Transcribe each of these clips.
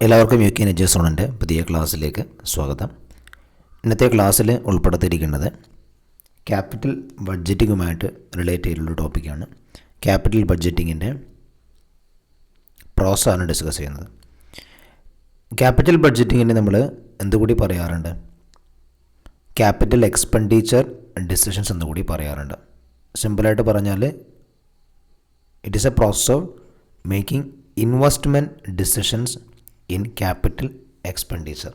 എല്ലാവർക്കും U K energy സോണിൻ്റെ പുതിയ ക്ലാസ്സിലേക്ക് സ്വാഗതം. ഇന്നത്തെ ക്ലാസ്സിൽ ഉൾപ്പെടുത്തിയിരിക്കുന്നത് ക്യാപിറ്റൽ ബഡ്ജറ്റിങ്ങുമായിട്ട് റിലേറ്റ് ചെയ്തിട്ടുള്ള ടോപ്പിക്കാണ്. ക്യാപിറ്റൽ ബഡ്ജറ്റിങ്ങിൻ്റെ പ്രോസസ്സാണ് ഡിസ്കസ് ചെയ്യുന്നത്. ക്യാപിറ്റൽ ബഡ്ജറ്റിങ്ങിന് നമ്മൾ എന്തുകൂടി പറയാറുണ്ട്? ക്യാപിറ്റൽ എക്സ്പെൻഡിച്ചർ ഡിസിഷൻസ് എന്നുകൂടി പറയാറുണ്ട്. സിമ്പിളായിട്ട് പറഞ്ഞാൽ it is a process of making investment decisions in capital expenditure.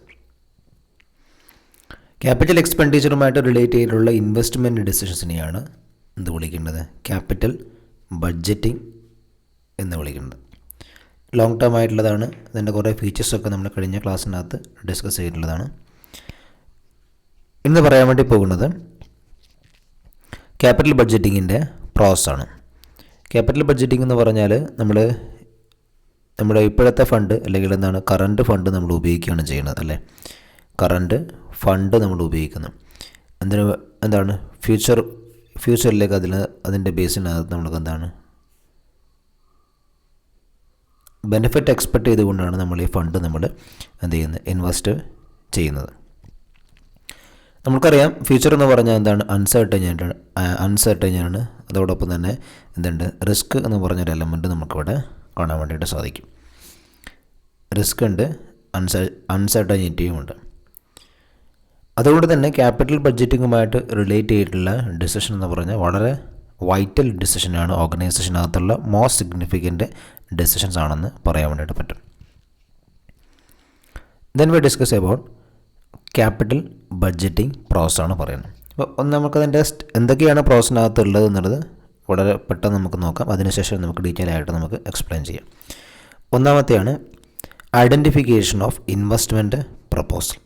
Capital എക്സ്പെൻഡിച്ചറുമായിട്ട് റിലേറ്റ് ചെയ്തിട്ടുള്ള ഇൻവെസ്റ്റ്മെൻറ്റ് ഡിസിഷൻസിനെയാണ് എന്ത് വിളിക്കുന്നത്? ക്യാപിറ്റൽ ബഡ്ജറ്റിംഗ് എന്ന് വിളിക്കുന്നത്. ലോങ് ടേം ആയിട്ടുള്ളതാണ്. അതിൻ്റെ കുറേ ഫീച്ചേഴ്സൊക്കെ നമ്മൾ കഴിഞ്ഞ ക്ലാസ്സിനകത്ത് ഡിസ്കസ് ചെയ്തിട്ടുള്ളതാണ്. ഇന്ന് പറയാൻ വേണ്ടി പോകുന്നത് ക്യാപിറ്റൽ ബഡ്ജറ്റിങ്ങിൻ്റെ പ്രോസസ്സാണ്. ക്യാപിറ്റൽ ബഡ്ജറ്റിംഗ് എന്ന് പറഞ്ഞാൽ നമ്മുടെ ഇപ്പോഴത്തെ ഫണ്ട് അല്ലെങ്കിൽ കറണ്ട് ഫണ്ട് നമ്മൾ ഉപയോഗിക്കുകയാണ് ചെയ്യുന്നത്, അല്ലേ? കറണ്ട് ഫണ്ട് നമ്മൾ ഉപയോഗിക്കുന്നു എന്താണ് ഫ്യൂച്ചറിലേക്ക് അതിൻ്റെ ബേസിനകത്ത് നമ്മൾക്ക് ബെനിഫിറ്റ് എക്സ്പെക്റ്റ് ചെയ്തുകൊണ്ടാണ് നമ്മൾ ഈ ഫണ്ട് ഇൻവെസ്റ്റ് ചെയ്യുന്നത്. നമുക്കറിയാം ഫ്യൂച്ചർ എന്ന് പറഞ്ഞാൽ അൺസർട്ടൈനാണ്. അതോടൊപ്പം തന്നെ റിസ്ക് എന്ന് പറഞ്ഞൊരു എലമെൻറ്റ് നമുക്കിവിടെ കാണാൻ വേണ്ടിയിട്ട് സാധിക്കും. റിസ്ക് ഉണ്ട്, അൺസർട്ടനിറ്റിയും ഉണ്ട്. അതുകൊണ്ട് തന്നെ ക്യാപിറ്റൽ ബഡ്ജറ്റിങ്ങുമായിട്ട് റിലേറ്റ് ചെയ്തിട്ടുള്ള ഡിസിഷൻ എന്ന് പറഞ്ഞാൽ വളരെ വൈറ്റൽ ഡിസിഷനാണ്. ഓർഗനൈസേഷനകത്തുള്ള മോസ്റ്റ് സിഗ്നിഫിക്കൻറ്റ് ഡിസിഷൻസ് ആണെന്ന് പറയാൻ വേണ്ടിയിട്ട് പറ്റും. Then we discuss about capital budgeting പ്രോസസ്സാണ് പറയുന്നത്. അപ്പോൾ നമുക്കതിൻ്റെ എന്തൊക്കെയാണ് പ്രോസസ്സിനകത്ത് ഉള്ളത് എന്നുള്ളത് വളരെ പെട്ടെന്ന് നമുക്ക് നോക്കാം. അതിനുശേഷം നമുക്ക് ഡീറ്റെയിൽ ആയിട്ട് നമുക്ക് എക്സ്പ്ലെയിൻ ചെയ്യാം. ഒന്നാമത്തെയാണ് identification of investment proposal.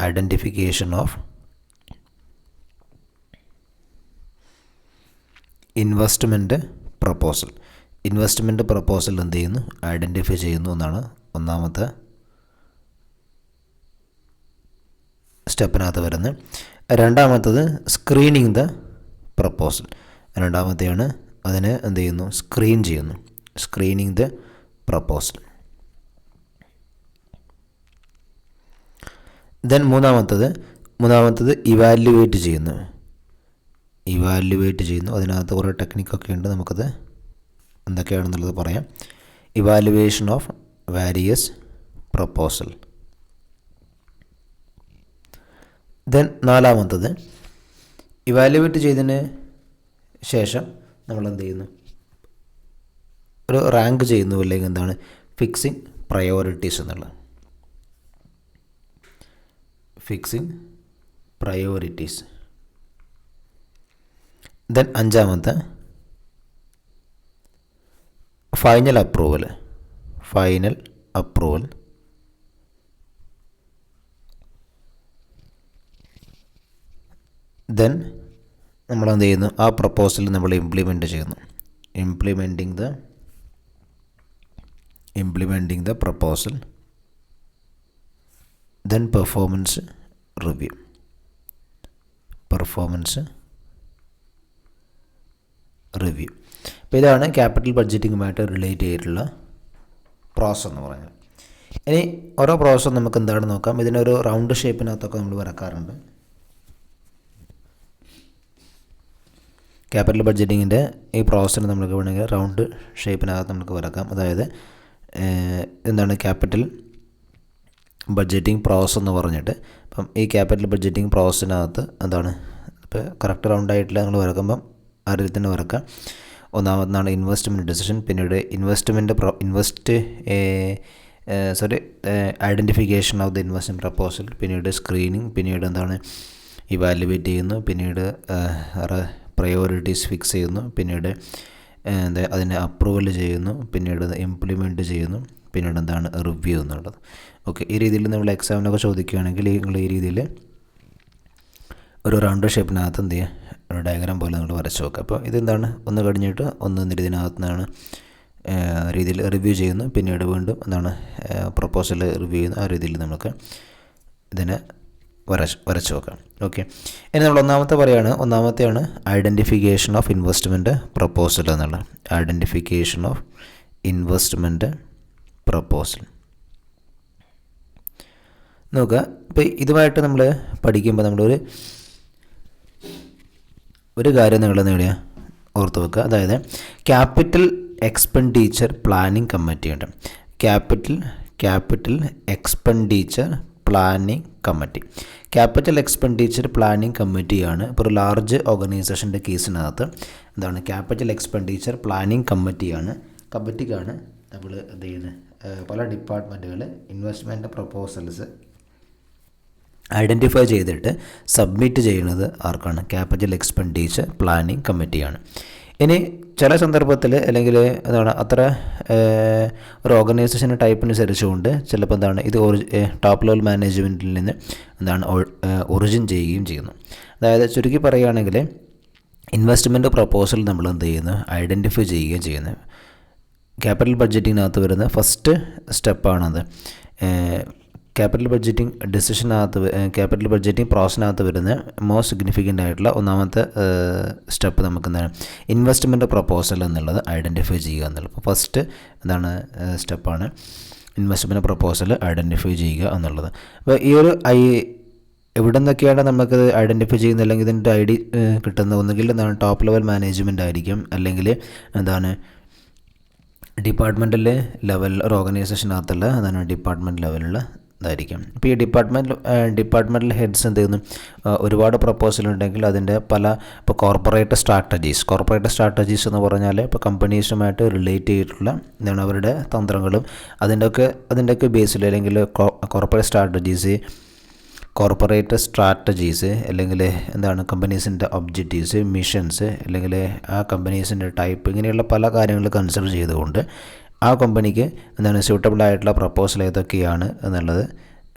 Identification of investment proposal. Investment proposal എന്ത് ചെയ്യുന്നു? ഐഡൻറ്റിഫൈ ചെയ്യുന്നു എന്നാണ് ഒന്നാമത്തെ സ്റ്റെപ്പിനകത്ത് വരുന്നത്. രണ്ടാമത്തത് സ്ക്രീനിങ് ദ പ്രപ്പോസൽ. രണ്ടാമത്തെയാണ് അതിനെ എന്ത് ചെയ്യുന്നു? സ്ക്രീൻ ചെയ്യുന്നു. Screening the proposal. ദെൻ മൂന്നാമത്തത് ഇവാലുവേറ്റ് ചെയ്യുന്നു. അതിനകത്ത് കുറേ ടെക്നിക്കൊക്കെ ഉണ്ട്. നമുക്കത് എന്തൊക്കെയാണെന്നുള്ളത് പറയാം. Evaluation of various proposal. Then നാലാമത്തത് ഇവാലുവേറ്റ് ചെയ്തതിന് ശേഷം നമ്മൾ എന്ത് ചെയ്യുന്നു? ഒരു റാങ്ക് ചെയ്യുന്നു, അല്ലെങ്കിൽ ഫിക്സിങ് പ്രയോറിറ്റീസ് എന്നുള്ളത്. Fixing priorities. ദെൻ അഞ്ചാമത്തെ ഫൈനൽ അപ്രൂവൽ. ദെൻ നമ്മൾ എന്ത് ചെയ്യുന്നു? ആ പ്രപ്പോസൽ നമ്മൾ ഇംപ്ലിമെൻ്റ് ചെയ്യുന്നു. Implementing the proposal. Then performance review. അപ്പോൾ ഇതാണ് ക്യാപിറ്റൽ ബഡ്ജറ്റിങ്ങുമായിട്ട് റിലേറ്റ് ചെയ്തിട്ടുള്ള പ്രോസസ്സ് എന്ന് പറയുന്നത്. ഇനി ഓരോ പ്രോസസ്സും നമുക്ക് എന്താണെന്ന് നോക്കാം. ഇതിനൊരു റൗണ്ട് ഷേപ്പിനകത്തൊക്കെ നമ്മൾ വരക്കാറുണ്ട്. ക്യാപിറ്റൽ ബഡ്ജറ്റിങ്ങിൻ്റെ ഈ പ്രോസസ്സിന് നമുക്ക് വേണമെങ്കിൽ റൗണ്ട് ഷേപ്പിനകത്ത് നമുക്ക് വരക്കാം. അതായത് ക്യാപിറ്റൽ ബഡ്ജറ്റിംഗ് പ്രോസസ്സ് എന്ന് പറഞ്ഞിട്ട്. അപ്പം ഈ ക്യാപിറ്റൽ ബഡ്ജറ്റിംഗ് പ്രോസസ്സിനകത്ത് ഇപ്പോൾ കറക്റ്റ് റൗണ്ടായിട്ടില്ല നിങ്ങൾ വരക്കുമ്പം ആ രീതിയിൽ തന്നെ വരക്കാം. ഒന്നാമതാണ് ഇൻവെസ്റ്റ്മെൻറ്റ് ഡിസിഷൻ, പിന്നീട് identification of the investment proposal, പിന്നീട് സ്ക്രീനിങ്, പിന്നീട് ഇവാലുവേറ്റ് ചെയ്യുന്നു, പിന്നീട് പ്രയോറിറ്റീസ് ഫിക്സ് ചെയ്യുന്നു, പിന്നീട് അതിനെ അപ്രൂവൽ ചെയ്യുന്നു, പിന്നീട് ഇംപ്ലിമെൻറ്റ് ചെയ്യുന്നു, പിന്നീട് റിവ്യൂ എന്നുള്ളത്. ഓക്കെ, ഈ രീതിയിൽ നമ്മൾ എക്സാമിനൊക്കെ ചോദിക്കുകയാണെങ്കിൽ നിങ്ങൾ ഈ രീതിയിൽ ഒരു റൗണ്ട് ഷേപ്പിനകത്ത് എന്ത് ചെയ്യുക? ഒരു ഡയഗ്രാം പോലെ നമ്മൾ വരച്ച് വെക്കുക. അപ്പോൾ ഒന്ന് കഴിഞ്ഞിട്ട് ഇതിനകത്ത് രീതിയിൽ റിവ്യൂ ചെയ്യുന്നു, പിന്നീട് വീണ്ടും പ്രപ്പോസൽ റിവ്യൂ ചെയ്യുന്നു. ആ രീതിയിൽ നമുക്ക് ഇതിനെ വരച്ച് വെക്കാം. ഓക്കെ, ഇനി നമ്മൾ ഒന്നാമത്തെയാണ് ഐഡൻറ്റിഫിക്കേഷൻ ഓഫ് ഇൻവെസ്റ്റ്മെൻറ്റ് പ്രപ്പോസൽ എന്നുള്ള. Identification of investment proposal. നോക്കുക. ഇപ്പോൾ ഇതുമായിട്ട് നമ്മൾ പഠിക്കുമ്പോൾ ഒരു കാര്യം നിങ്ങൾ നേടിയ ഓർത്ത് വെക്കുക. അതായത് ക്യാപിറ്റൽ എക്സ്പെൻഡിച്ചർ പ്ലാനിംഗ് കമ്മിറ്റി ഉണ്ട്. Capital expenditure planning committee. Capital expenditure planning കമ്മിറ്റിയാണ് ഇപ്പോൾ ഒരു ലാർജ് ഓർഗനൈസേഷൻ്റെ കേസിനകത്ത് എന്താണ് ക്യാപിറ്റൽ എക്സ്പെൻഡിച്ചർ പ്ലാനിംഗ് കമ്മിറ്റിക്കാണ് നമ്മൾ എന്ത് ചെയ്യുന്നത്, പല ഡിപ്പാർട്ട്മെൻറ്റുകൾ ഇൻവെസ്റ്റ്മെൻറ്റ് പ്രപ്പോസൽസ് ഐഡൻറ്റിഫൈ ചെയ്തിട്ട് സബ്മിറ്റ് ചെയ്യുന്നത് ആർക്കാണ്? ക്യാപിറ്റൽ എക്സ്പെൻഡിച്ചർ പ്ലാനിംഗ് കമ്മിറ്റിയാണ്. ഇനി ചില സന്ദർഭത്തിൽ അല്ലെങ്കിൽ എന്താണ് അത്ര ഒരു ഓർഗനൈസേഷൻ ടൈപ്പിനനുസരിച്ചുകൊണ്ട് ചിലപ്പോൾ എന്താണ് ഇത് ടോപ്പ് ലെവൽ മാനേജ്മെൻറ്റിൽ നിന്ന് എന്താണ് ഒറിജിൻ ചെയ്യുകയും ചെയ്യുന്നു. അതായത് ചുരുക്കി പറയുകയാണെങ്കിൽ ഇൻവെസ്റ്റ്മെൻറ്റ് പ്രപ്പോസൽ നമ്മൾ എന്ത് ചെയ്യുന്നു, ഐഡൻറ്റിഫൈ ചെയ്യുകയും ചെയ്യുന്നു. ക്യാപിറ്റൽ ബഡ്ജറ്റിങ്ങിനകത്ത് വരുന്ന ഫസ്റ്റ് സ്റ്റെപ്പാണത്. ക്യാപിറ്റൽ ബഡ്ജറ്റിംഗ് പ്രോസസ്സിനകത്ത് വരുന്ന മോസ്റ്റ് സിഗ്നിഫിക്കൻ്റ് ആയിട്ടുള്ള ഒന്നാമത്തെ സ്റ്റെപ്പ് നമുക്ക് എന്താണ് ഇൻവെസ്റ്റ്മെൻറ്റ് പ്രപ്പോസൽ എന്നുള്ളത് ഐഡൻറ്റിഫൈ ചെയ്യുക എന്നുള്ളത്. അപ്പോൾ ഫസ്റ്റ് എന്താണ് സ്റ്റെപ്പാണ് ഇൻവെസ്റ്റ്മെൻറ്റ് പ്രപ്പോസൽ ഐഡൻറ്റിഫൈ ചെയ്യുക എന്നുള്ളത്. അപ്പോൾ ഈ ഒരു എവിടെ നിന്നൊക്കെയാണ് നമുക്കത് ഐഡൻറ്റിഫൈ ചെയ്യുന്നത് അല്ലെങ്കിൽ ഇതിൻ്റെ ഐ ഡി കിട്ടുന്നത്? ഒന്നുകിൽ എന്താണ് ടോപ്പ് ലെവൽ മാനേജ്മെൻ്റ് ആയിരിക്കും, അല്ലെങ്കിൽ എന്താണ് ഡിപ്പാർട്ട്മെൻറ്റൽ ലെവൽ ഒരു ഓർഗനൈസേഷനകത്തുള്ള അതാണ് ഡിപ്പാർട്ട്മെൻറ്റ് ലെവലുള്ള ഇതായിരിക്കും. ഇപ്പോൾ ഈ ഡിപ്പാർട്ട്മെൻറ്റൽ ഹെഡ്സ് എന്ത് ചെയ്യുന്നു, ഒരുപാട് പ്രപ്പോസൽ ഉണ്ടെങ്കിൽ അതിൻ്റെ ഇപ്പോൾ കോർപ്പറേറ്റ് സ്ട്രാറ്റജീസ് എന്ന് പറഞ്ഞാൽ ഇപ്പോൾ കമ്പനീസുമായിട്ട് റിലേറ്റ് ചെയ്തിട്ടുള്ള എന്താണ് അവരുടെ തന്ത്രങ്ങളും അതിൻ്റെയൊക്കെ ബേസിൽ അല്ലെങ്കിൽ കോർപ്പറേറ്റ് സ്ട്രാറ്റജീസ് അല്ലെങ്കിൽ എന്താണ് കമ്പനീസിൻ്റെ ഒബ്ജക്റ്റീവ്സ്, മിഷൻസ്, അല്ലെങ്കിൽ ആ കമ്പനീസിൻ്റെ ടൈപ്പ്, ഇങ്ങനെയുള്ള പല കാര്യങ്ങൾ കൺസിഡർ ചെയ്തുകൊണ്ട് ആ കമ്പനിക്ക് എന്താണ് സ്യൂട്ടബിൾ ആയിട്ടുള്ള പ്രപ്പോസൽ ഏതൊക്കെയാണ് എന്നുള്ളത്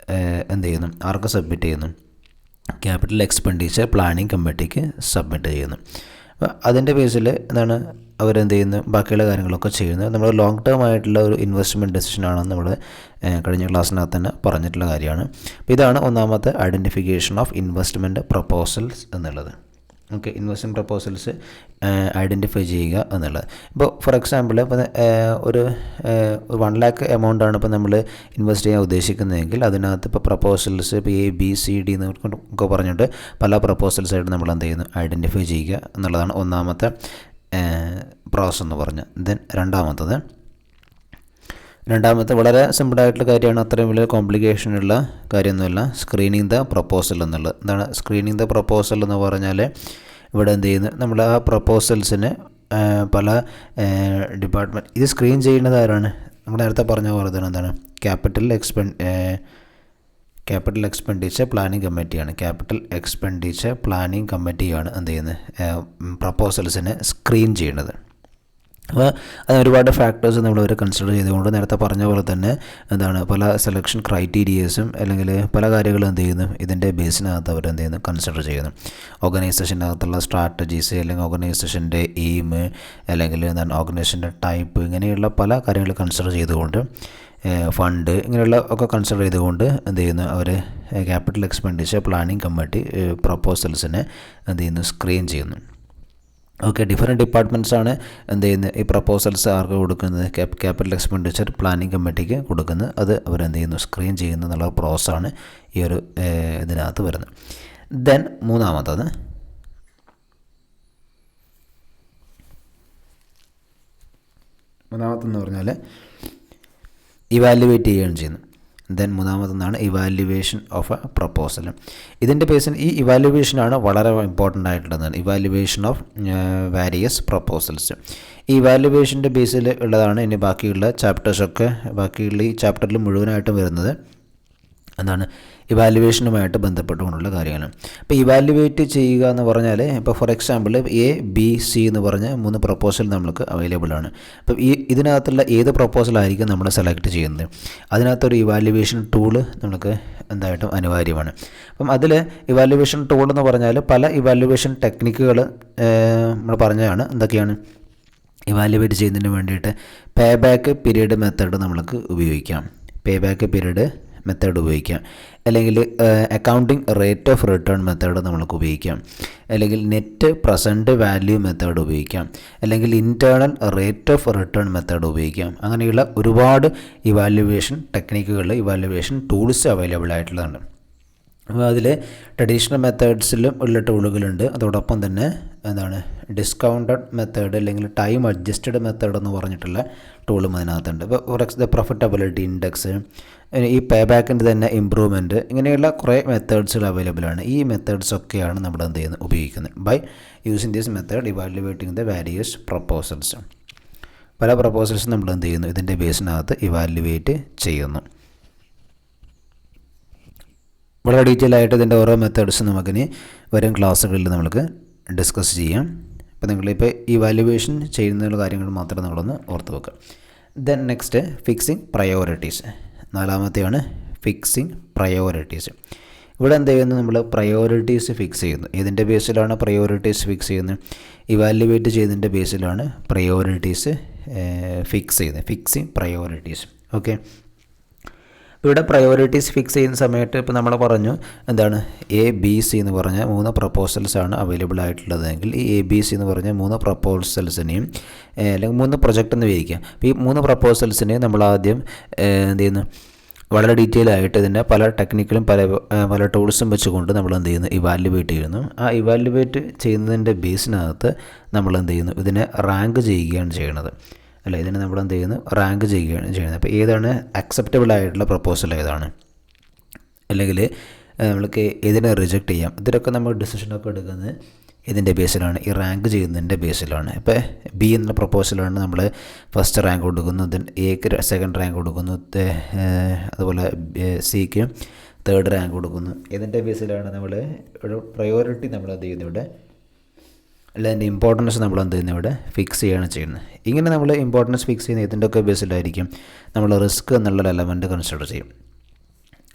എന്ത് ചെയ്യുന്നു, ആർക്ക് സബ്മിറ്റ് ചെയ്യുന്നു? ക്യാപിറ്റൽ എക്സ്പെൻഡിച്ചർ പ്ലാനിംഗ് കമ്മിറ്റിക്ക് സബ്മിറ്റ് ചെയ്യുന്നു. അപ്പോൾ അതിൻ്റെ ബേസിൽ എന്താണ് അവരെന്ത് ചെയ്യുന്നു, ബാക്കിയുള്ള കാര്യങ്ങളൊക്കെ ചെയ്യുന്നത്. നമ്മൾ ലോങ് ടേം ആയിട്ടുള്ള ഒരു ഇൻവെസ്റ്റ്മെൻറ്റ് ഡെസിഷനാണെന്ന് നമ്മൾ കഴിഞ്ഞ ക്ലാസ്സിനകത്ത് തന്നെ പറഞ്ഞിട്ടുള്ള കാര്യമാണ്. അപ്പോൾ ഇതാണ് ഒന്നാമത്തെ ഐഡൻറ്റിഫിക്കേഷൻ ഓഫ് ഇൻവെസ്റ്റ്മെൻറ്റ് പ്രപ്പോസൽസ് എന്നുള്ളത്. ഓക്കെ, ഇൻവെസ്റ്റ്മെൻറ്റ് പ്രപ്പോസൽസ് ഐഡൻറ്റിഫൈ ചെയ്യുക എന്നുള്ളത്. ഇപ്പോൾ ഫോർ എക്സാമ്പിൾ ഇപ്പോൾ ഒരു 1 lakh എമൗണ്ടാണ് ഇപ്പോൾ നമ്മൾ ഇൻവെസ്റ്റ് ചെയ്യാൻ ഉദ്ദേശിക്കുന്നതെങ്കിൽ അതിനകത്ത് ഇപ്പോൾ പ്രപ്പോസൽസ് ഇപ്പോൾ ABCD എന്നൊക്കെ പറഞ്ഞിട്ട് പല പ്രപ്പോസൽസായിട്ട് നമ്മൾ എന്ത് ചെയ്യുന്നു, ഐഡൻറ്റിഫൈ ചെയ്യുക എന്നുള്ളതാണ് ഒന്നാമത്തെ പ്രോസസ് എന്ന് പറഞ്ഞത്. ദെൻ രണ്ടാമത്തെ വളരെ സിമ്പിളായിട്ടുള്ള കാര്യമാണ്, അത്രയും വലിയ കോംപ്ലിക്കേഷനുള്ള കാര്യമൊന്നുമില്ല. സ്ക്രീനിങ് ദ പ്രപ്പോസൽ എന്നുള്ളത്. എന്താണ് സ്ക്രീനിങ് ദ പ്രപ്പോസൽ എന്ന് പറഞ്ഞാൽ ഇവിടെ എന്ത് ചെയ്യുന്നു, നമ്മൾ ആ പ്രപ്പോസൽസിന് പല ഡിപ്പാർട്ട്മെൻറ്റ് ഇത് സ്ക്രീൻ ചെയ്യുന്നത് ആരാണ്? നമ്മൾ നേരത്തെ പറഞ്ഞ പോലെ തന്നെ എന്താണ് ക്യാപിറ്റൽ എക്സ്പെൻഡിച്ചർ പ്ലാനിംഗ് കമ്മിറ്റിയാണ്. ക്യാപിറ്റൽ എക്സ്പെൻഡിച്ചർ പ്ലാനിംഗ് കമ്മിറ്റിയാണ് എന്ത് ചെയ്യുന്നത്, പ്രപ്പോസൽസിനെ സ്ക്രീൻ ചെയ്യുന്നത്. അപ്പോൾ അതിന് ഒരുപാട് ഫാക്ടേഴ്സ് നമ്മളവർ കൺസിഡർ ചെയ്തുകൊണ്ട് നേരത്തെ പറഞ്ഞ പോലെ തന്നെ എന്താണ് പല സെലക്ഷൻ ക്രൈറ്റീരിയസും അല്ലെങ്കിൽ പല കാര്യങ്ങളും എന്ത് ചെയ്യുന്നു, ഇതിൻ്റെ ബേസിനകത്ത് അവർ എന്ത് ചെയ്യുന്നു, കൺസിഡർ ചെയ്യുന്നു. ഓർഗനൈസേഷനകത്തുള്ള സ്ട്രാറ്റജീസ് അല്ലെങ്കിൽ ഓർഗനൈസേഷൻ്റെ എയിം അല്ലെങ്കിൽ എന്താണ് ഓർഗനൈസേഷൻ്റെ ടൈപ്പ്, ഇങ്ങനെയുള്ള പല കാര്യങ്ങൾ കൺസിഡർ ചെയ്തുകൊണ്ട് ഫണ്ട് ഇങ്ങനെയുള്ള ഒക്കെ കൺസിഡർ ചെയ്തുകൊണ്ട് എന്ത് ചെയ്യുന്നു, അവർ ക്യാപിറ്റൽ എക്സ്പെൻഡിച്ചർ പ്ലാനിംഗ് കമ്മിറ്റി പ്രപ്പോസൽസിനെ എന്ത് ചെയ്യുന്നു, സ്ക്രീൻ ചെയ്യുന്നു. ഓക്കെ, ഡിഫറെൻറ്റ് ഡിപ്പാർട്ട്മെൻറ്റ്സാണ് എന്ത് ചെയ്യുന്നത്, ഈ പ്രപ്പോസൽസ് ആർക്ക് കൊടുക്കുന്നത്, ക്യാപിറ്റൽ എക്സ്പെൻഡിച്ചർ പ്ലാനിംഗ് കമ്മിറ്റിക്ക് കൊടുക്കുന്നത്. അത് അവരെന്ത് ചെയ്യുന്നു, സ്ക്രീൻ ചെയ്യുന്നു എന്നുള്ള പ്രോസസ്സാണ് ഈ ഒരു ഇതിനകത്ത് വരുന്നത്. ദെൻ മൂന്നാമത്തെന്ന് പറഞ്ഞാൽ ഇവാലുവേറ്റ് ചെയ്യുകയാണ് ചെയ്യുന്നത്. ദെൻ മൂന്നാമതെന്നാണ് ഇവാലുവേഷൻ ഓഫ് എ പ്രപ്പോസൽ. ഇതിൻ്റെ ബേസിൽ ഈ ഇവാലുവേഷനാണ് വളരെ ഇമ്പോർട്ടൻ്റ് ആയിട്ടുള്ളതാണ്. Evaluation of various proposals. ഈ ഇവാലുവേഷൻ്റെ ബേസിൽ ഉള്ളതാണ് ഇനി ബാക്കിയുള്ള ചാപ്റ്റേഴ്സൊക്കെ. ബാക്കിയുള്ള ഈ ചാപ്റ്ററിൽ മുഴുവനായിട്ടും വരുന്നത് എന്താണ്, ഇവാലുവേഷനുമായിട്ട് ബന്ധപ്പെട്ടുകൊണ്ടുള്ള കാര്യമാണ്. അപ്പോൾ ഇവാലുവേറ്റ് ചെയ്യുക എന്ന് പറഞ്ഞാൽ ഇപ്പോൾ ഫോർ എക്സാമ്പിൾ ABC എന്ന് പറഞ്ഞ 3 പ്രപ്പോസൽ നമുക്ക് അവൈലബിൾ ആണ്. അപ്പോൾ ഇതിനകത്തുള്ള ഏത് പ്രപ്പോസലായിരിക്കും നമ്മൾ സെലക്ട് ചെയ്യുന്നത്, അതിനകത്തൊരു ഇവാലുവേഷൻ ടൂള് നമുക്ക് എന്തായിട്ടും അനിവാര്യമാണ്. അപ്പം അതിൽ ഇവാലുവേഷൻ ടൂൾ എന്ന് പറഞ്ഞാൽ പല ഇവാലുവേഷൻ ടെക്നിക്കുകൾ നമ്മൾ പറഞ്ഞതാണ്. എന്തൊക്കെയാണ് ഇവാലുവേറ്റ് ചെയ്യുന്നതിന് വേണ്ടിയിട്ട്? പേ ബാക്ക് പീരീഡ് മെത്തേഡ് നമ്മൾക്ക് ഉപയോഗിക്കാം. പേ ബാക്ക് പീരീഡ് മെത്തേഡ് ഉപയോഗിക്കാം, അല്ലെങ്കിൽ accounting rate of return method നമ്മൾക്ക് ഉപയോഗിക്കാം, അല്ലെങ്കിൽ നെറ്റ് പ്രസൻറ്റ് വാല്യൂ മെത്തേഡ് ഉപയോഗിക്കാം, അല്ലെങ്കിൽ internal rate of return method ഉപയോഗിക്കാം. അങ്ങനെയുള്ള ഒരുപാട് ഇവാലുവേഷൻ ടെക്നിക്കുകൾ, ഇവാലുവേഷൻ ടൂൾസ് അവൈലബിൾ ആയിട്ടുള്ളതാണ്. അപ്പോൾ അതിൽ ട്രഡീഷണൽ മെത്തേഡ്സിലും ഉള്ള ടൂളുകളുണ്ട്. അതോടൊപ്പം തന്നെ ഡിസ്കൗണ്ടഡ് മെത്തേഡ് അല്ലെങ്കിൽ ടൈം അഡ്ജസ്റ്റഡ് മെത്തേഡ് എന്ന് പറഞ്ഞിട്ടുള്ള ടൂളും അതിനകത്തുണ്ട്. ഇപ്പോൾ ഫോർ എക്സാമ്പിൾ പ്രോഫിറ്റബിലിറ്റി ഇൻഡെക്സ്, ഈ പേ ബാക്കിൻ്റെ തന്നെ ഇമ്പ്രൂവ്മെൻറ്റ്, ഇങ്ങനെയുള്ള കുറേ മെത്തേഡ്സുകൾ അവൈലബിൾ ആണ്. ഈ മെത്തേഡ്സ് ഒക്കെയാണ് നമ്മൾ എന്ത് ചെയ്യുന്നത്, ഉപയോഗിക്കുന്നത്. By using this method evaluating the various proposals. പല പ്രപ്പോസൽസും നമ്മൾ എന്ത് ചെയ്യുന്നു, ഇതിൻ്റെ ബേസിനകത്ത് ഇവാലുവേറ്റ് ചെയ്യുന്നു. വളരെ ഡീറ്റെയിൽ ആയിട്ട് ഇതിൻ്റെ ഓരോ മെത്തേഡ്സും നമുക്കിനി വരും ക്ലാസ്സുകളിൽ നമുക്ക് ഡിസ്കസ് ചെയ്യാം. അപ്പോൾ നിങ്ങളിപ്പോൾ ഇവാലുവേഷൻ ചെയ്യുന്ന കാര്യങ്ങൾ മാത്രം നിങ്ങളൊന്ന് ഓർത്ത് വെക്കുക. Then next fixing priorities. നാലാമത്തെയാണ് ഫിക്സിങ് പ്രയോറിറ്റീസ്. ഇവിടെ എന്ത് ചെയ്യുന്നു, നമ്മൾ പ്രയോറിറ്റീസ് ഫിക്സ് ചെയ്യുന്നു. ഏതിൻ്റെ ബേസിലാണ് പ്രയോറിറ്റീസ് ഫിക്സ് ചെയ്യുന്നത്? ഇവാലുവേറ്റ് ചെയ്തതിൻ്റെ ബേസിലാണ് പ്രയോറിറ്റീസ് ഫിക്സ് ചെയ്യുന്നത്. Fixing priorities. ഓക്കെ, ഇവിടെ പ്രയോറിറ്റീസ് ഫിക്സ് ചെയ്യുന്ന സമയത്ത് ഇപ്പോൾ നമ്മൾ പറഞ്ഞു എ ബി സി എന്ന് പറഞ്ഞ 3 പ്രപ്പോസൽസാണ് അവൈലബിൾ ആയിട്ടുള്ളതെങ്കിൽ ഈ എ ബി സി എന്ന് പറഞ്ഞ 3 പ്രപ്പോസൽസിനെയും അല്ലെങ്കിൽ 3 പ്രൊജക്റ്റ് എന്ന് വിചാരിക്കുക. അപ്പോൾ ഈ 3 പ്രപ്പോസൽസിനെയും നമ്മൾ ആദ്യം എന്ത് ചെയ്യുന്നു, വളരെ ഡീറ്റെയിൽ ആയിട്ട് ഇതിൻ്റെ പല ടെക്നിക്കലും പല ടൂൾസും വെച്ചുകൊണ്ട് നമ്മൾ എന്ത് ചെയ്യുന്നു, ഇവാലുവേറ്റ് ചെയ്യുന്നു. ആ ഇവാലുവേറ്റ് ചെയ്യുന്നതിൻ്റെ ബേസിനകത്ത് നമ്മൾ എന്ത് ചെയ്യുന്നു, ഇതിനെ റാങ്ക് ചെയ്യുകയാണ് ചെയ്യുന്നത്. അല്ല, ഇതിനെ നമ്മൾ എന്ത് ചെയ്യുന്നു, റാങ്ക് ചെയ്യുകയാണ് ചെയ്യുന്നത്. അപ്പോൾ ഏതാണ് അക്സെപ്റ്റബിൾ ആയിട്ടുള്ള പ്രപ്പോസൽ, ഏതാണ്, അല്ലെങ്കിൽ നമ്മൾക്ക് ഇതിനെ റിജക്റ്റ് ചെയ്യാം. ഇതിലൊക്കെ നമ്മൾ ഡിസിഷനൊക്കെ എടുക്കുന്നത് ഇതിൻ്റെ ബേസിലാണ്, ഈ റാങ്ക് ചെയ്യുന്നതിൻ്റെ ബേസിലാണ്. ഇപ്പോൾ ബി എന്ന പ്രപ്പോസലാണ് നമ്മൾ ഫസ്റ്റ് റാങ്ക് കൊടുക്കുന്നു, ദെൻ എക്ക് സെക്കൻഡ് റാങ്ക് കൊടുക്കുന്നു, അതുപോലെ സിക്ക് തേർഡ് റാങ്ക് കൊടുക്കുന്നു. ഇതിൻ്റെ ബേസിലാണ് നമ്മൾ ഒരു പ്രയോറിറ്റി നമ്മൾ എന്ത് ചെയ്യുന്നത്, ഇവിടെ അല്ല അതിൻ്റെ ഇമ്പോർട്ടൻസ് നമ്മൾ എന്ത് ചെയ്യുന്നത്, ഇവിടെ ഫിക്സ് ചെയ്യുകയാണ് ചെയ്യുന്നത്. ഇങ്ങനെ നമ്മൾ ഇമ്പോർട്ടൻസ് ഫിക്സ് ചെയ്യുന്ന ഇതിൻ്റെയൊക്കെ ബേസിലായിരിക്കും നമ്മൾ റിസ്ക് എന്നുള്ള എലമെൻറ്റ് കൺസിഡർ ചെയ്യും,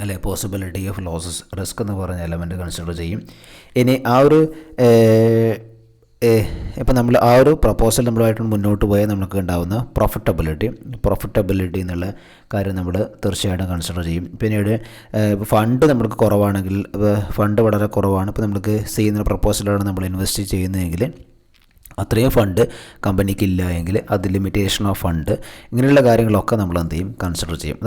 അല്ലെ പോസിബിലിറ്റി ഓഫ് ലോസസ്, റിസ്ക് എന്ന് പറഞ്ഞ എലമെൻറ്റ് കൺസിഡർ ചെയ്യും. ഇനി ആ ഒരു ഇപ്പോൾ നമ്മൾ ആ ഒരു പ്രപ്പോസൽ നമ്മളുമായിട്ട് മുന്നോട്ട് പോയാൽ നമുക്ക് ഉണ്ടാകുന്ന പ്രോഫിറ്റബിലിറ്റി എന്നുള്ള കാര്യം നമ്മൾ തീർച്ചയായിട്ടും കൺസിഡർ ചെയ്യും. പിന്നീട് ഫണ്ട് നമുക്ക് കുറവാണെങ്കിൽ, ഫണ്ട് വളരെ കുറവാണ്, ഇപ്പോൾ നമുക്ക് ചെയ്യുന്ന പ്രപ്പോസലാണ് നമ്മൾ ഇൻവെസ്റ്റ് ചെയ്യുന്നതെങ്കിൽ അത്രയും ഫണ്ട് കമ്പനിക്ക് ഇല്ല എങ്കിൽ അത് ലിമിറ്റേഷൻ ഓഫ് ഫണ്ട്, ഇങ്ങനെയുള്ള കാര്യങ്ങളൊക്കെ നമ്മൾ എന്ത് ചെയ്യും, കൺസിഡർ ചെയ്യും.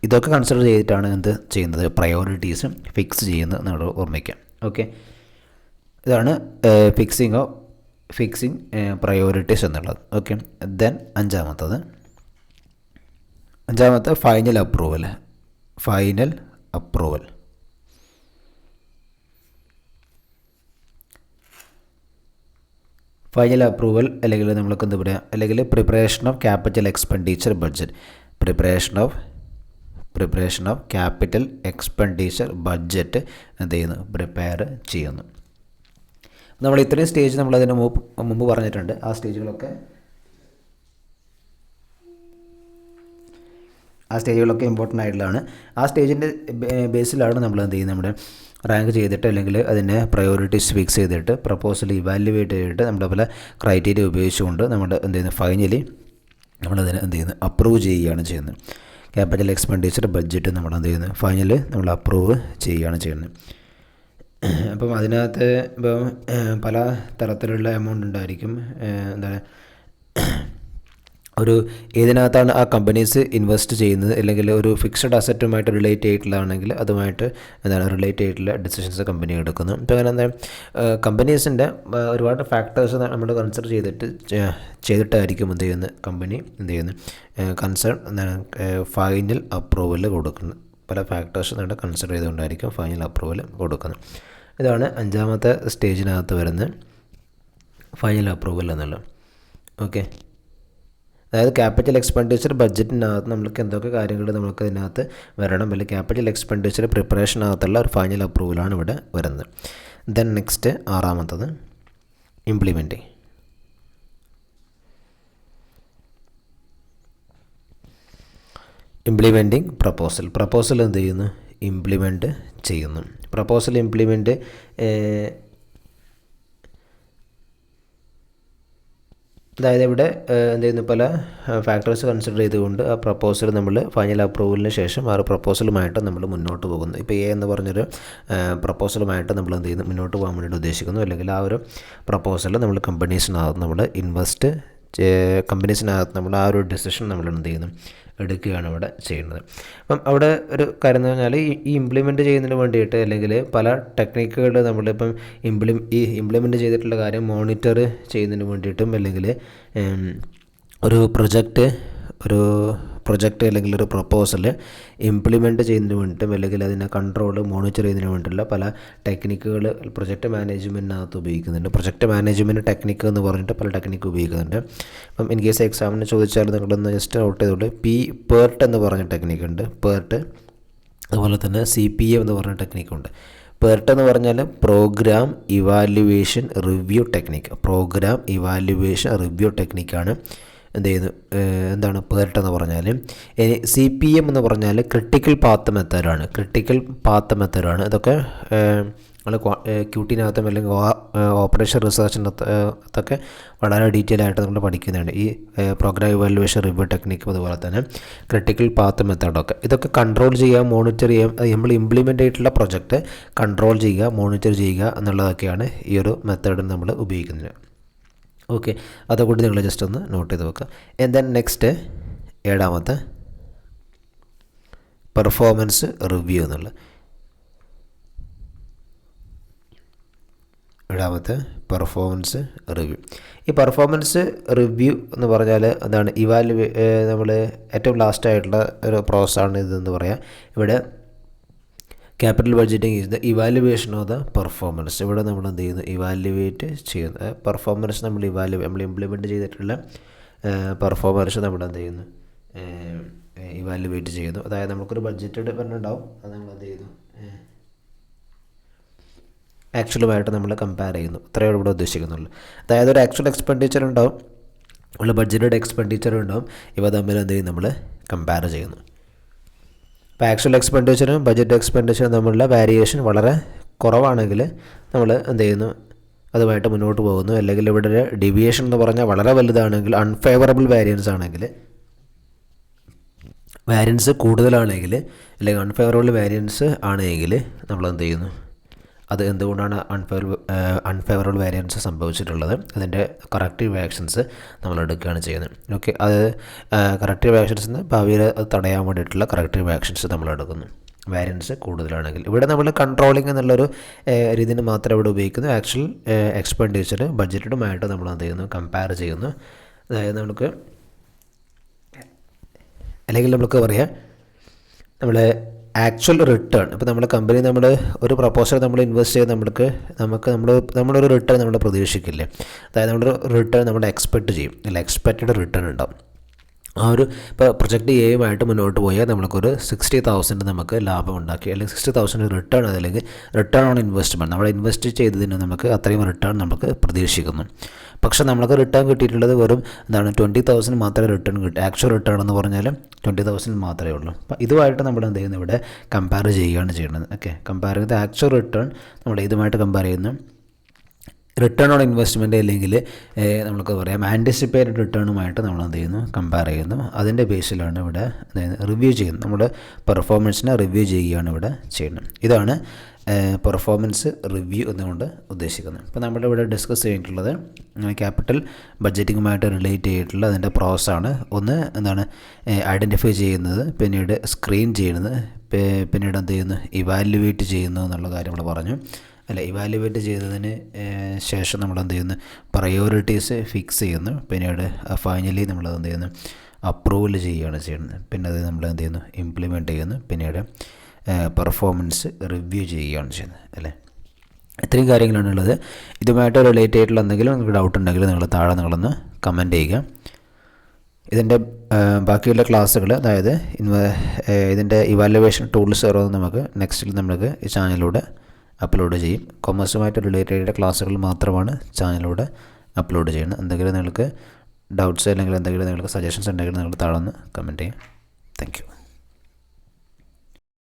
ഇതൊക്കെ കൺസിഡർ ചെയ്തിട്ടാണ് എന്ത് ചെയ്യുന്നത്, പ്രയോറിറ്റീസ് ഫിക്സ് ചെയ്യുന്നത് നമ്മൾ ഓർമ്മിക്കാം. ഓക്കെ, ഇതാണ് ഫിക്സിങ് പ്രയോറിറ്റീസ് എന്നുള്ളത്. ഓക്കെ, ദെൻ അഞ്ചാമത്തെ ഫൈനൽ അപ്രൂവൽ. ഫൈനൽ അപ്രൂവൽ അല്ലെങ്കിൽ നമ്മൾക്ക് എന്താ പറയുക, അല്ലെങ്കിൽ preparation of capital expenditure budget. Preparation of capital expenditure budget എന്ത് ചെയ്യുന്നു, പ്രിപ്പയർ ചെയ്യുന്നു. നമ്മൾ ഇത്രയും സ്റ്റേജ് നമ്മളതിന് മുമ്പ് പറഞ്ഞിട്ടുണ്ട്. ആ സ്റ്റേജുകളൊക്കെ ഇമ്പോർട്ടൻ്റ് ആയിട്ടുള്ളതാണ്. ആ സ്റ്റേജിൻ്റെ ബേസിലാണ് നമ്മൾ എന്ത് ചെയ്യുന്നത്, നമ്മുടെ റാങ്ക് ചെയ്തിട്ട് അല്ലെങ്കിൽ അതിൻ്റെ പ്രയോറിറ്റീസ് ഫിക്സ് ചെയ്തിട്ട് പ്രപ്പോസൽ ഇവാലുവേറ്റ് ചെയ്തിട്ട് നമ്മുടെ പല ക്രൈറ്റീരിയ ഉപയോഗിച്ചുകൊണ്ട് നമ്മൾ എന്ത് ചെയ്യുന്നു, ഫൈനലി നമ്മളതിനെ എന്ത് ചെയ്യുന്നു, അപ്രൂവ് ചെയ്യുകയാണ് ചെയ്യുന്നത്. ക്യാപിറ്റൽ എക്സ്പെൻഡിച്ചർ ബഡ്ജറ്റ് നമ്മൾ എന്ത് ചെയ്യുന്നു, ഫൈനൽ നമ്മൾ അപ്രൂവ് ചെയ്യുകയാണ് ചെയ്യുന്നത്. അപ്പം അതിനകത്ത് ഇപ്പം പല തരത്തിലുള്ള എമൗണ്ട് ഉണ്ടായിരിക്കും. ഒരു ഏതിനകത്താണ് ആ കമ്പനീസ് ഇൻവെസ്റ്റ് ചെയ്യുന്നത്, അല്ലെങ്കിൽ ഒരു ഫിക്സഡ് അസറ്റുമായിട്ട് റിലേറ്റ് ചെയ്തിട്ടുള്ളതാണെങ്കിൽ അതുമായിട്ട് റിലേറ്റ് ചെയ്തിട്ടുള്ള ഡിസിഷൻസ് കമ്പനി എടുക്കുന്നു. ഇപ്പോൾ അങ്ങനെ കമ്പനീസിൻ്റെ ഒരുപാട് ഫാക്ടേഴ്സ് നമ്മൾ കൺസിഡർ ചെയ്തിട്ടായിരിക്കും എന്ത് ചെയ്യുന്നത്, കമ്പനി എന്ത് ചെയ്യുന്നത് ഫൈനൽ അപ്രൂവൽ കൊടുക്കുന്നത്. പല ഫാക്ടേഴ്സ് നമ്മൾ കൺസിഡർ ചെയ്തുകൊണ്ടായിരിക്കും ഫൈനൽ അപ്രൂവൽ കൊടുക്കുന്നത്. ഇതാണ് അഞ്ചാമത്തെ സ്റ്റേജിനകത്ത് വരുന്ന ഫൈനൽ അപ്രൂവൽ എന്നുള്ളത്. ഓക്കെ, അതായത് ക്യാപിറ്റൽ എക്സ്പെൻഡിച്ചർ ബഡ്ജറ്റിനകത്ത് നമ്മൾക്ക് എന്തൊക്കെ കാര്യങ്ങൾ നമുക്ക് ഇതിനകത്ത് വരണം, അല്ലെങ്കിൽ ക്യാപിറ്റൽ എക്സ്പെൻഡിച്ചർ പ്രിപ്പറേഷനകത്തുള്ള ഒരു ഫൈനൽ അപ്രൂവലാണ് ഇവിടെ വരുന്നത്. ദെൻ നെക്സ്റ്റ് ആറാമത്തത് ഇംപ്ലിമെൻറ്റിംഗ് പ്രപ്പോസൽ എന്ത് ചെയ്യുന്നു, ഇംപ്ലിമെൻറ്റ് ചെയ്യുന്നു. പ്രപ്പോസൽ ഇംപ്ലിമെൻറ്റ് അതായത് ഇവിടെ എന്ത് ചെയ്യുന്നു, പല ഫാക്ടേഴ്സ് കൺസിഡർ ചെയ്തുകൊണ്ട് ആ പ്രപ്പോസൽ നമ്മൾ ഫൈനൽ അപ്രൂവലിന് ശേഷം ആ ഒരു പ്രപ്പോസലുമായിട്ട് നമ്മൾ മുന്നോട്ട് പോകുന്നു. ഇപ്പോൾ എ എന്ന് പറഞ്ഞൊരു പ്രപ്പോസലുമായിട്ട് നമ്മൾ എന്ത് ചെയ്യുന്നു, മുന്നോട്ട് പോകാൻ വേണ്ടിയിട്ട് ഉദ്ദേശിക്കുന്നു. അല്ലെങ്കിൽ ആ ഒരു പ്രപ്പോസൽ നമ്മൾ കമ്പനീസിനകത്ത് നമ്മൾ കമ്പനീസിനകത്ത് നമ്മൾ ആ ഒരു ഡിസിഷൻ നമ്മൾ എന്ത് ചെയ്യുന്നു, എടുക്കുകയാണ് ഇവിടെ ചെയ്യുന്നത്. അപ്പം അവിടെ ഒരു കാര്യം എന്ന് പറഞ്ഞാൽ ഈ ഇംപ്ലിമെൻറ്റ് ചെയ്യുന്നതിന് വേണ്ടിയിട്ട് അല്ലെങ്കിൽ പല ടെക്നിക്കുകൾ നമ്മളിപ്പം ഇംപ്ലിമെൻറ്റ് ചെയ്തിട്ടുള്ള കാര്യം മോണിറ്റർ ചെയ്യുന്നതിന് വേണ്ടിയിട്ടും അല്ലെങ്കിൽ ഒരു പ്രൊജക്റ്റ് അല്ലെങ്കിൽ ഒരു പ്രപ്പോസൽ ഇംപ്ലിമെൻറ്റ് ചെയ്യുന്നതിന് വേണ്ടിയിട്ടും അല്ലെങ്കിൽ അതിനെ കൺട്രോൾ മോണിറ്റർ ചെയ്യുന്നതിന് വേണ്ടിയിട്ടുള്ള പല ടെക്നിക്കുകൾ പ്രൊജക്റ്റ് മാനേജ്മെൻറ്റിനകത്ത് ഉപയോഗിക്കുന്നുണ്ട്. പ്രൊജക്റ്റ് മാനേജ്മെൻറ്റ് ടെക്നിക്ക് എന്ന് പറഞ്ഞിട്ട് പല ടെക്നിക്ക് ഉപയോഗിക്കുന്നുണ്ട്. അപ്പം ഇൻ കേസ് എക്സാമിന് ചോദിച്ചാൽ നിങ്ങളൊന്ന് ജസ്റ്റ് ഔട്ട് ചെയ്തോളൂ. PERT എന്ന് പറഞ്ഞ ടെക്നിക്കുണ്ട്. PERT അതുപോലെ തന്നെ CPM എന്ന് പറഞ്ഞ ടെക്നിക്കുണ്ട്. PERT എന്ന് പറഞ്ഞാൽ പ്രോഗ്രാം ഇവാലുവേഷൻ റിവ്യൂ ടെക്നിക്കാണ്. എന്താണ് PERT എന്ന് പറഞ്ഞാൽ. CPM എന്ന് പറഞ്ഞാൽ ക്രിട്ടിക്കൽ പാത്ത് മെത്തേഡാണ്. ഇതൊക്കെ നമ്മൾ ക്യൂട്ടിനകത്തും അല്ലെങ്കിൽ ഓപ്പറേഷൻ റിസർച്ചിനകത്തൊക്കെ വളരെ ഡീറ്റെയിൽ ആയിട്ട് നമ്മൾ പഠിക്കുന്നുണ്ട്. ഈ പ്രോഗ്രാം ഇവാലുവേഷൻ റിവ്യൂ ടെക്നിക്കും അതുപോലെ തന്നെ ക്രിട്ടിക്കൽ പാത്ത് മെത്തേഡൊക്കെ. ഇതൊക്കെ കൺട്രോൾ ചെയ്യുക, മോണിറ്റർ ചെയ്യുക, നമ്മൾ ഇംപ്ലിമെൻ്റ് ചെയ്തിട്ടുള്ള പ്രൊജക്റ്റ് കൺട്രോൾ ചെയ്യുക, മോണിറ്റർ ചെയ്യുക എന്നുള്ളതൊക്കെയാണ് ഈ ഒരു മെത്തേഡ് നമ്മൾ ഉപയോഗിക്കുന്നത്. ഓക്കെ, അതുകൊണ്ട് നിങ്ങൾ ജസ്റ്റ് ഒന്ന് നോട്ട് ചെയ്ത് വെക്കുക. ആൻഡ് ദെൻ നെക്സ്റ്റ് 7ാമത്തെ പെർഫോമൻസ് റിവ്യൂ എന്നുള്ളത്. 7ാമത്തെ പെർഫോമൻസ് റിവ്യൂ. ഈ പെർഫോമൻസ് റിവ്യൂ എന്ന് പറഞ്ഞാൽ എന്താണ്, നമ്മൾ ഏറ്റവും ലാസ്റ്റായിട്ടുള്ള ഒരു പ്രോസസ്സാണ് ഇതെന്ന് പറയാം. ഇവിടെ capital budgeting is the evaluation of the performance. ഇവിടെ നമ്മൾ എന്ത് ചെയ്യുന്നു, ഇവാലുവേറ്റ് ചെയ്യുന്നു. പെർഫോമൻസ് നമ്മൾ ഇംപ്ലിമെൻറ്റ് ചെയ്തിട്ടുള്ള പെർഫോമൻസ് നമ്മൾ എന്ത് ചെയ്യുന്നു, ഇവാലുവേറ്റ് ചെയ്യുന്നു. അതായത് നമുക്കൊരു ബഡ്ജറ്റ് ഉണ്ടാവും, അത് നമ്മൾ എന്ത് ചെയ്യുന്നു, ആക്ച്വലുമായിട്ട് നമ്മൾ കമ്പയർ ചെയ്യുന്നു. അത്രയും ഇവിടെ ഉദ്ദേശിക്കുന്നുള്ളൂ. അതായത് ഒരു ആക്ച്വൽ എക്സ്പെൻഡിച്ചർ ഉണ്ടാവും, നമ്മൾ ബഡ്ജറ്റഡ് എക്സ്പെൻഡിച്ചർ ഉണ്ടാവും. ഇവ തമ്മിൽ എന്ത് ചെയ്യും, നമ്മൾ കമ്പയർ ചെയ്യുന്നു. അപ്പോൾ ആക്ച്വൽ എക്സ്പെൻഡിച്ചറും ബഡ്ജറ്റ് എക്സ്പെൻഡിച്ചറും തമ്മിലുള്ള വേരിയേഷൻ വളരെ കുറവാണെങ്കിൽ നമ്മൾ എന്ത് ചെയ്യുന്നു, അതുമായിട്ട് മുന്നോട്ട് പോകുന്നു. അല്ലെങ്കിൽ ഇവിടെ ഡീവിയേഷൻ എന്ന് പറഞ്ഞാൽ വളരെ വലുതാണെങ്കിൽ, അൺഫേവറബിൾ വേരിയൻസ് കൂടുതലാണെങ്കിൽ, അല്ലെങ്കിൽ അൺഫേവറബിൾ വേരിയൻസ് ആണെങ്കിൽ നമ്മൾ എന്ത് ചെയ്യുന്നു, അത് എന്തുകൊണ്ടാണ് അൺഫേവറബിൾ വേരിയൻസ് സംഭവിച്ചിട്ടുള്ളത്, അതിൻ്റെ കറക്റ്റീവ് ആക്ഷൻസ് നമ്മൾ എടുക്കുകയാണ് ചെയ്യുന്നത്. ഓക്കെ, അത് കറക്റ്റീവ് ആക്ഷൻസ് ഭാവിയിൽ അത് തടയാൻ വേണ്ടിയിട്ടുള്ള കറക്റ്റീവ് ആക്ഷൻസ് നമ്മൾ എടുക്കുന്നു വേരിയൻസ് കൂടുതലാണെങ്കിൽ. ഇവിടെ നമ്മൾ കൺട്രോളിങ് എന്നുള്ളൊരു രീതിന് മാത്രമേ ഇവിടെ ഉപയോഗിക്കുന്നു. ആക്ച്വൽ എക്സ്പെൻഡിച്ചർ ബഡ്ജറ്റുമായിട്ട് നമ്മൾ എന്ത് ചെയ്യുന്നു, കമ്പയർ ചെയ്യുന്നു. അതായത് അല്ലെങ്കിൽ നമുക്ക് പറയാം നമ്മൾ ആക്ച്വൽ റിട്ടേൺ. ഇപ്പോൾ നമ്മുടെ കമ്പനി നമ്മൾ ഒരു പ്രപ്പോസൽ നമ്മൾ ഇൻവെസ്റ്റ് ചെയ്ത് നമ്മളൊരു റിട്ടേൺ നമ്മൾ പ്രതീക്ഷിക്കില്ലേ. അതായത് നമ്മളൊരു റിട്ടേൺ നമ്മൾ എക്സ്പെക്റ്റ് ചെയ്യും, അല്ല എക്സ്പെക്റ്റഡ് റിട്ടേൺ ഉണ്ടാവും. ആ ഒരു ഇപ്പോൾ പ്രൊജക്റ്റ് എയുമായിട്ട് മുന്നോട്ട് പോയാൽ നമുക്കൊരു 60,000 നമുക്ക് ലാഭം ഉണ്ടാക്കി, അല്ലെങ്കിൽ 60,000 റിട്ടേൺ, അതല്ലെങ്കിൽ റിട്ടേൺ ഓൺ ഇൻവെസ്റ്റ്മെൻറ്റ്, നമ്മൾ ഇൻവെസ്റ്റ് ചെയ്തതിന് നമുക്ക് അത്രയും റിട്ടേൺ നമുക്ക് പ്രതീക്ഷിക്കുന്നു. പക്ഷേ നമുക്ക് റിട്ടേൺ കിട്ടിയിട്ടുള്ളത് വെറും 20,000 മാത്രമേ റിട്ടേൺ കിട്ടും. ആക്ച്വൽ റിട്ടേൺ എന്ന് പറഞ്ഞാൽ 20,000 മാത്രമേ ഉള്ളൂ. അപ്പോൾ ഇതുമായിട്ട് നമ്മൾ എന്ത് ചെയ്യുന്നു, ഇവിടെ കമ്പയർ ചെയ്യുകയാണ് ചെയ്യുന്നത്. ഓക്കെ, കമ്പയർ ചെയ്ത് ആക്ച്വൽ റിട്ടേൺ നമ്മൾ ഇതുമായിട്ട് കമ്പയർ ചെയ്യുന്നു. റിട്ടേൺ ഓൺ ഇൻവെസ്റ്റ്മെൻറ്റ് അല്ലെങ്കിൽ നമുക്ക് പറയാം ആൻറ്റിസിപ്പേറ്റഡ് റിട്ടേണുമായിട്ട് നമ്മൾ എന്ത് ചെയ്യുന്നു, കമ്പയർ ചെയ്യുന്നു. അതിൻ്റെ ബേസിലാണ് ഇവിടെ റിവ്യൂ ചെയ്യുന്നത്. നമ്മുടെ പെർഫോമൻസിനെ റിവ്യൂ ചെയ്യുകയാണ് ഇവിടെ ചെയ്യുന്നത്. ഇതാണ് പെർഫോമൻസ് റിവ്യൂ എന്നുകൊണ്ട് ഉദ്ദേശിക്കുന്നത്. ഇപ്പോൾ നമ്മളിവിടെ ഡിസ്കസ് ചെയ്തിട്ടുള്ളത് ക്യാപിറ്റൽ ബഡ്ജറ്റിങ്ങുമായിട്ട് റിലേറ്റ് ചെയ്തിട്ടുള്ള അതിൻ്റെ പ്രോസസ്സാണ്. ഒന്ന് എന്താണ്, ഐഡൻറ്റിഫൈ ചെയ്യുന്നത്, പിന്നീട് സ്ക്രീൻ ചെയ്യുന്നത്, പിന്നീട് എന്ത് ചെയ്യുന്നു, ഇവാലുവേറ്റ് ചെയ്യുന്നു എന്നുള്ള കാര്യം നമ്മൾ പറഞ്ഞു. ഇവാലുവേറ്റ് ചെയ്തതിന് ശേഷം നമ്മൾ എന്ത് ചെയ്യുന്നു, പ്രയോറിറ്റീസ് ഫിക്സ് ചെയ്യുന്നു. പിന്നീട് ഫൈനലി നമ്മൾ എന്ത് ചെയ്യുന്നു, അപ്രൂവൽ ചെയ്യുകയാണ് ചെയ്യുന്നത്. പിന്നെ അത് നമ്മൾ എന്ത് ചെയ്യുന്നു, ഇംപ്ലിമെൻറ്റ് ചെയ്യുന്നു. പിന്നീട് പെർഫോമൻസ് റിവ്യൂ ചെയ്യുകയാണ് ചെയ്യുന്നത്. അല്ലേ, ഇത്രയും കാര്യങ്ങളാണുള്ളത്. ഇതുമായിട്ട് റിലേറ്റ് ചെയ്തിട്ടുള്ള എന്തെങ്കിലും നിങ്ങൾക്ക് ഡൗട്ട് ഉണ്ടെങ്കിൽ നിങ്ങൾ താഴെ നിങ്ങളൊന്ന് കമൻറ്റ് ചെയ്യുക. ഇതിൻ്റെ ബാക്കിയുള്ള ക്ലാസ്സുകൾ, അതായത് ഇതിൻ്റെ ഇവാലുവേഷൻ ടൂൾസ് ഓരോന്ന് നമുക്ക് നെക്സ്റ്റിൽ നമുക്ക് ഈ ചാനലിലൂടെ അപ്ലോഡ് ചെയ്യും. കൊമേഴ്സുമായിട്ട് റിലേറ്റഡ് ആയിട്ടുള്ള ക്ലാസ്സുകൾ മാത്രമാണ് ചാനലിലൂടെ അപ്ലോഡ് ചെയ്യുന്നത്. എന്തെങ്കിലും നിങ്ങൾക്ക് ഡൗട്ട്സ് അല്ലെങ്കിൽ എന്തെങ്കിലും നിങ്ങൾക്ക് സജഷൻസ് ഉണ്ടെങ്കിൽ നിങ്ങൾ താഴെ ഒന്ന് കമൻറ്റ് ചെയ്യാം. Thank you.